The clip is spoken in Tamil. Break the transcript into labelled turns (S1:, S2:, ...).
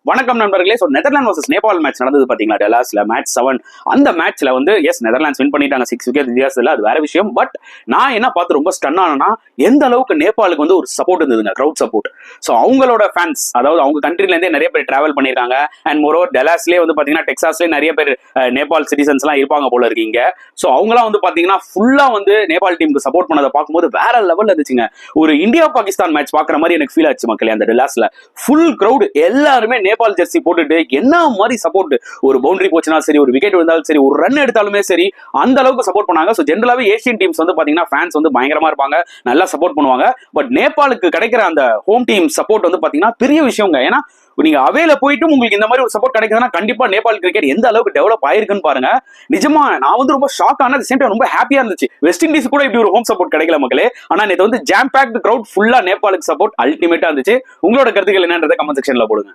S1: வணக்கம் நண்பர்களே. So Netherlands versus Nepal match நடந்தது பாத்தீங்களா, டெலாஸ்ல மேட்ச் 7. அந்த மேட்ச்ல வந்து எஸ் நெதர்லாண்ட்ஸ் வின் பண்ணிட்டாங்க 6 விக்கெட் வித்தியாசத்துல, அது வேற விஷயம். பட் நான் என்ன பார்த்து ரொம்ப ஸ்டன் ஆனா, எந்த அளவுக்கு நேபாளுக்கு வந்து ஒரு சப்போர்ட் இருந்ததுங்க, கிரௌட் சப்போர்ட். ஸோ அவங்களோட ஃபேன்ஸ், அதாவது அவங்க கண்ட்ரில இருந்தே நிறைய பேர் டிராவல் பண்ணிருக்காங்க. அண்ட் மோரோவர் டெலாஸ்லேயே வந்து பாத்தீங்கன்னா டெக்சாஸ்லேயே நிறைய பேர் நேபாள் சிட்டிசன்ஸ் எல்லாம் இருப்பாங்க போல இருக்கீங்க. ஸோ அவங்களாம் வந்து பாத்தீங்கன்னா ஃபுல்லா வந்து நேபாள் டீமுக்கு சப்போர்ட் பண்ணதை பார்க்கும்போது வேற லெவல்ல இருந்துச்சுங்க. ஒரு இந்தியா பாகிஸ்தான் மேட்ச் பாக்குற மாதிரி எனக்கு ஃபீல் ஆச்சு மக்களே. அந்த டெலாஸ்ல ஃபுல் கிரௌட் எல்லாருமே நேபாள் ஜெர்சி போட்டுட்டு என்ன மாதிரி சப்போர்ட், ஒரு பவுண்டரி போச்சுனா சரி, ஒரு விக்கெட் விழுந்தாலும் சரி, ஒரு ரன் எடுத்தாலுமே சரி, அந்த அளவுக்கு சப்போர்ட் பண்ணாங்க. ஸோ ஜென்ரலாவே ஏசியன் டீம்ஸ் வந்து பாத்தீங்கன்னா ஃபேன்ஸ் வந்து பயங்கரமா இருப்பாங்க, நல்லா சப்போர்ட் பண்ணுவாங்க. பட் நேபாளுக்கு கிடைக்கிற அந்த ஹோம் டீம் சப்போர்ட் வந்து பாத்தீங்கன்னா பெரிய விஷயங்க. ஏன்னா நீங்க அவேல போயிட்டு உங்களுக்கு இந்த மாதிரி ஒரு சப்போர்ட் கிடைக்குதுன்னா கண்டிப்பா நேபாள் கிரிக்கெட் எந்த அளவுக்கு டெவலப் ஆயிருக்குன்னு பாருங்க. நிஜமா நான் வந்து ரொம்ப ஷாக் ஆன, சேம் டைம் ரொம்ப ஹாப்பியா இருந்துச்சு. வெஸ்ட் இண்டீஸ் கூட இப்படி ஒரு ஹோம் சப்போர்ட் கிடைக்கல மக்களே. ஆனா நேத்து வந்து ஜாம் பேக்டு கிரௌட் ஃபுல்லா நேபாளுக்கு சப்போர்ட் அல்டிமேட்டா இருந்துச்சு. உங்களோட கருத்துக்கள் என்னன்றதை கமெண்ட் செக்ஷன்ல போடுங்க.